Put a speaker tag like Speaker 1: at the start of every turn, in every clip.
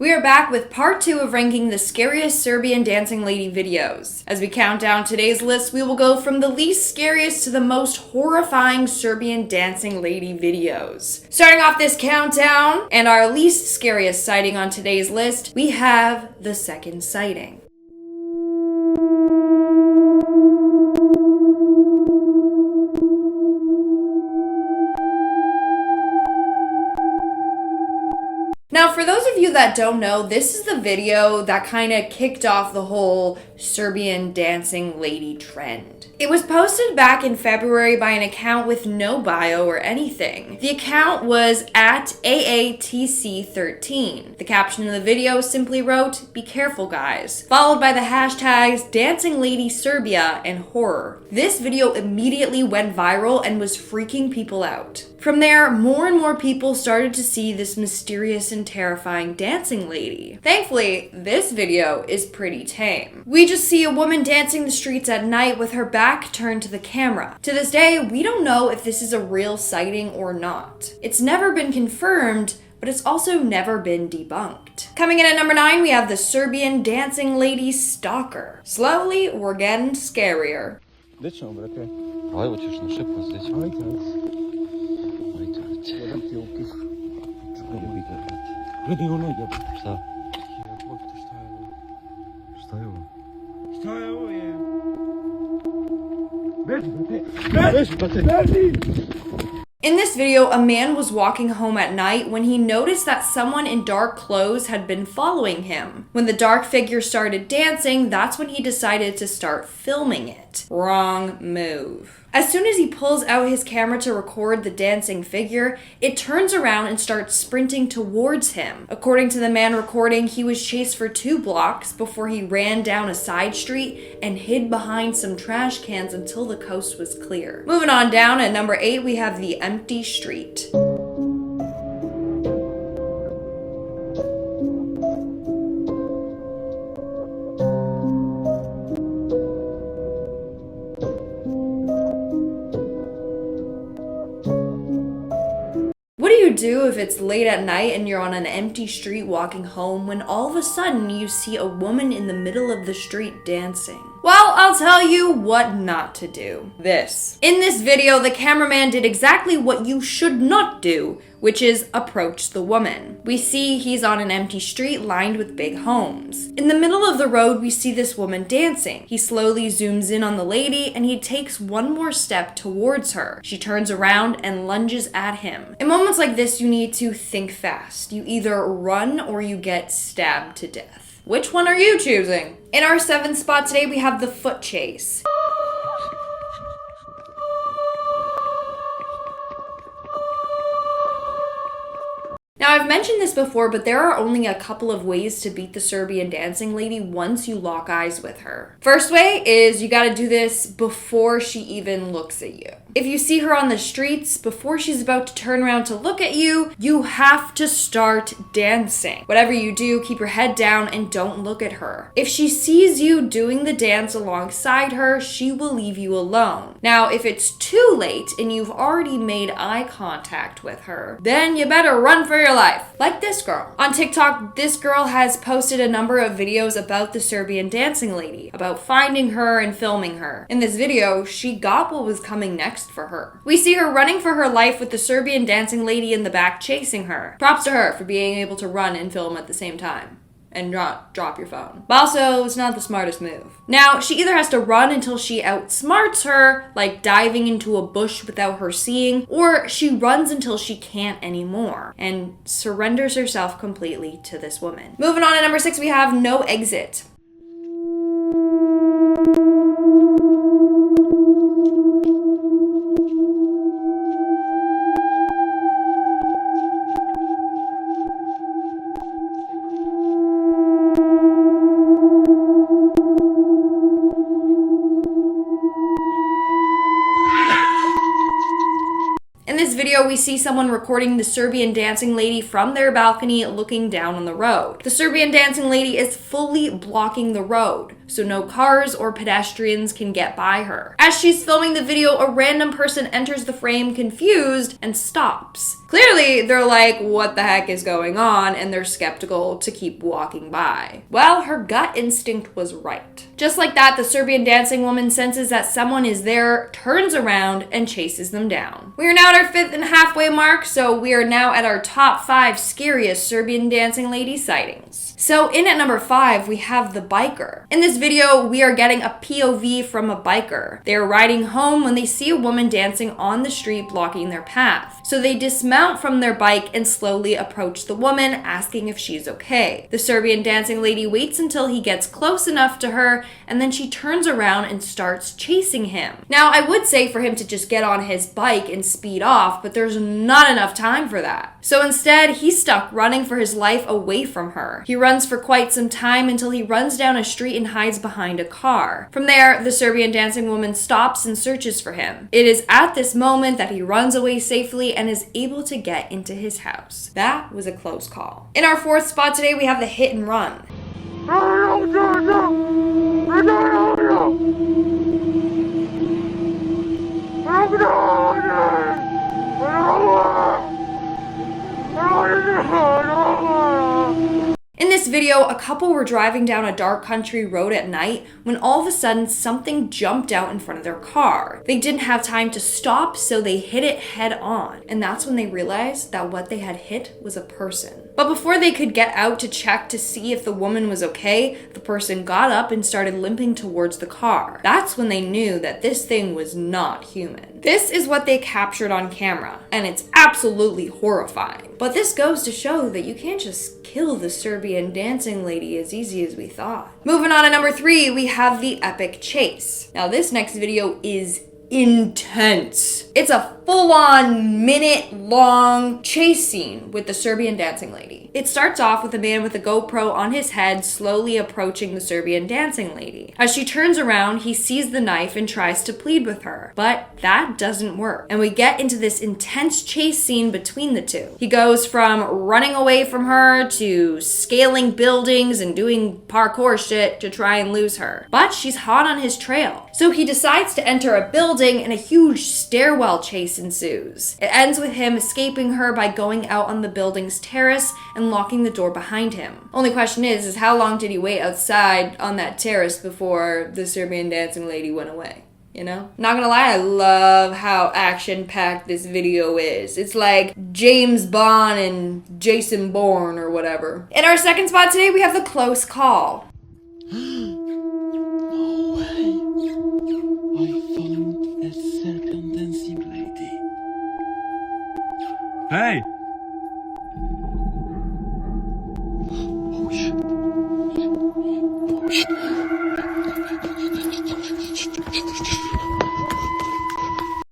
Speaker 1: We are back with part 2 of ranking the scariest Serbian dancing lady videos. As we count down today's list, we will go from the least scariest to the most horrifying Serbian dancing lady videos. Starting off this countdown, and our least scariest sighting on today's list, we have the second sighting. Now, for those of you that don't know, this is the video that kind of kicked off the whole Serbian dancing lady trend. It was posted back in February by an account with no bio or anything. The account was at AATC13. The caption of the video simply wrote, "Be careful guys," followed by the hashtags Dancing Lady Serbia and horror. This video immediately went viral and was freaking people out. From there, more and more people started to see this mysterious and terrifying dancing lady. Thankfully, this video is pretty tame. We just see a woman dancing the streets at night with her back turned to the camera. To this day, we don't know if this is a real sighting or not. It's never been confirmed, but it's also never been debunked. Coming in at number 9, we have the Serbian dancing lady stalker. Slowly, we're getting scarier.
Speaker 2: Gdje ćemo, brate?
Speaker 3: Pa evo ćeš na šepu, gdje ćemo?
Speaker 2: Ajde.
Speaker 3: Ajde.
Speaker 2: Jedan ti je ukif.
Speaker 3: Jebi ga, brate.
Speaker 2: Gledaj ono jebe.
Speaker 3: Šta?
Speaker 2: Jebote, šta je ovo?
Speaker 3: Šta je ovo?
Speaker 2: Šta je ovo je? Beži, brate! Beži, brate! Beži!
Speaker 1: In this video, a man was walking home at night when he noticed that someone in dark clothes had been following him. When the dark figure started dancing, that's when he decided to start filming it. Wrong move. As soon as he pulls out his camera to record the dancing figure, it turns around and starts sprinting towards him. According to the man recording, he was chased for 2 blocks before he ran down a side street and hid behind some trash cans until the coast was clear. Moving on down, at number 8, we have the empty street. What do you do if it's late at night and you're on an empty street walking home when all of a sudden you see a woman in the middle of the street dancing? Well, I'll tell you what not to do. This. In this video, the cameraman did exactly what you should not do, which is approach the woman. We see he's on an empty street lined with big homes. In the middle of the road, we see this woman dancing. He slowly zooms in on the lady and he takes one more step towards her. She turns around and lunges at him. In moments like this, you need to think fast. You either run or you get stabbed to death. Which one are you choosing? In our 7th spot today, we have the foot chase. Now, I've mentioned this before, but there are only a couple of ways to beat the Serbian dancing lady once you lock eyes with her. First way is you gotta do this before she even looks at you. If you see her on the streets, before she's about to turn around to look at you, you have to start dancing. Whatever you do, keep your head down and don't look at her. If she sees you doing the dance alongside her, she will leave you alone. Now, if it's too late and you've already made eye contact with her, then you better run for your life. Like this girl. On TikTok, this girl has posted a number of videos about the Serbian dancing lady, about finding her and filming her. In this video, she got what was coming next for her. We see her running for her life with the Serbian dancing lady in the back chasing her. Props to her for being able to run and film at the same time. And not drop your phone. But also, it's not the smartest move. Now, she either has to run until she outsmarts her, like diving into a bush without her seeing, or she runs until she can't anymore and surrenders herself completely to this woman. Moving on to number 6, we have no exit. In this video, we see someone recording the Serbian dancing lady from their balcony looking down on the road. The Serbian dancing lady is fully blocking the road. so no cars or pedestrians can get by her. As she's filming the video, a random person enters the frame confused and stops. Clearly, they're like, what the heck is going on? And they're skeptical to keep walking by. Well, her gut instinct was right. Just like that, the Serbian dancing woman senses that someone is there, turns around, and chases them down. We are now at our 5th and halfway mark, so we are now at our top 5 scariest Serbian dancing lady sightings. So in at number 5, we have the biker. In this video, we are getting a POV from a biker. They are riding home when they see a woman dancing on the street blocking their path. So they dismount from their bike and slowly approach the woman, asking if she's okay. The Serbian dancing lady waits until he gets close enough to her, and then she turns around and starts chasing him. Now, I would say for him to just get on his bike and speed off, but there's not enough time for that. So instead, he's stuck running for his life away from her. He runs for quite some time until he runs down a street and hides behind a car. From there, the Serbian dancing woman stops and searches for him. It is at this moment that he runs away safely and is able to get into his house. That was a close call. In our 4th spot today, we have the hit and run. In this video, a couple were driving down a dark country road at night when all of a sudden something jumped out in front of their car. They didn't have time to stop, so they hit it head on. And that's when they realized that what they had hit was a person. But before they could get out to check to see if the woman was okay, the person got up and started limping towards the car. That's when they knew that this thing was not human. This is what they captured on camera, and it's absolutely horrifying. But this goes to show that you can't just kill the Serbian dancing lady as easy as we thought. Moving on to number 3, we have the epic chase. Now this next video is intense. It's a full-on minute-long chase scene with the Serbian dancing lady. It starts off with a man with a GoPro on his head slowly approaching the Serbian dancing lady. As she turns around, he sees the knife and tries to plead with her, but that doesn't work. And we get into this intense chase scene between the two. He goes from running away from her to scaling buildings and doing parkour shit to try and lose her. But she's hot on his trail. So he decides to enter a building and a huge stairwell chase ensues. It ends with him escaping her by going out on the building's terrace and locking the door behind him. Only question is how long did he wait outside on that terrace before the Serbian dancing lady went away? You know? Not gonna lie, I love how action-packed this video is. It's like James Bond and Jason Bourne or whatever. In our 2nd spot today, we have the close call.
Speaker 2: No way. I found a Serbian dancing lady. Hey! Oh shit. Oh shit.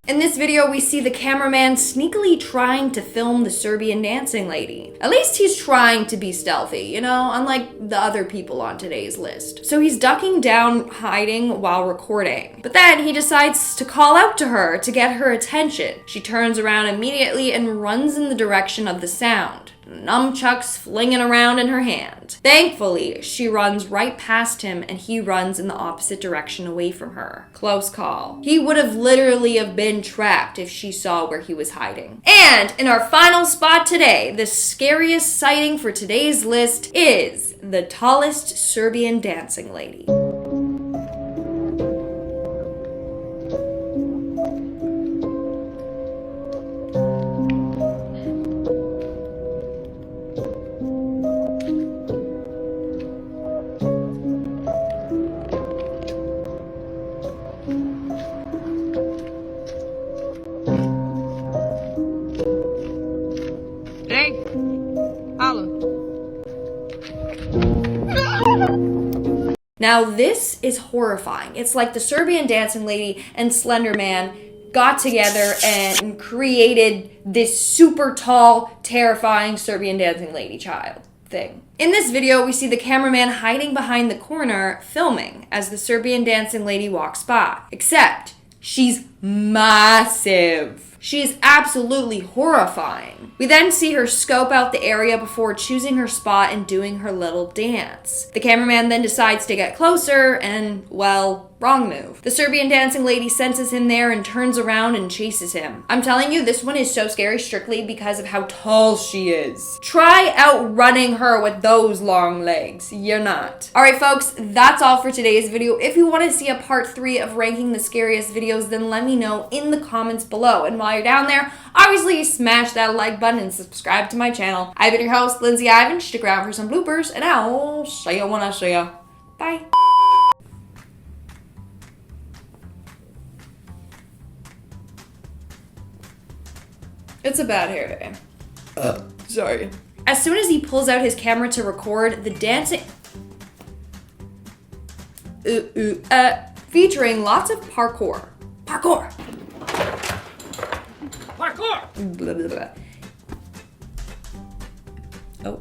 Speaker 1: In this video, we see the cameraman sneakily trying to film the Serbian dancing lady. At least he's trying to be stealthy, you know, unlike the other people on today's list. So he's ducking down, hiding while recording. But then he decides to call out to her to get her attention. She turns around immediately and runs in the direction of the sound, nunchucks flinging around in her hand. Thankfully, she runs right past him and he runs in the opposite direction away from her. Close call. He would have literally have been trapped if she saw where he was hiding. And in our final spot today, the scariest sighting for today's list is the tallest Serbian dancing lady. Now this is horrifying. It's like the Serbian dancing lady and Slender Man got together and created this super tall, terrifying Serbian dancing lady child thing. In this video, we see the cameraman hiding behind the corner filming as the Serbian dancing lady walks by. Except she's massive. She is absolutely horrifying. We then see her scope out the area before choosing her spot and doing her little dance. The cameraman then decides to get closer and, well, wrong move. The Serbian dancing lady senses him there and turns around and chases him. I'm telling you, this one is so scary strictly because of how tall she is. Try outrunning her with those long legs. You're not. Alright folks, that's all for today's video. If you want to see a part 3 of ranking the scariest videos, then let me know in the comments below. And while you're down there, obviously smash that like button and subscribe to my channel. I've been your host, Lindsay Ivan. Stick around for some bloopers, and I'll see you when I see ya. Bye. It's a bad hair day. Sorry. As soon as he pulls out his camera to record, the dancing... featuring lots of parkour. Parkour! Parkour! Blah, blah, blah. Oh.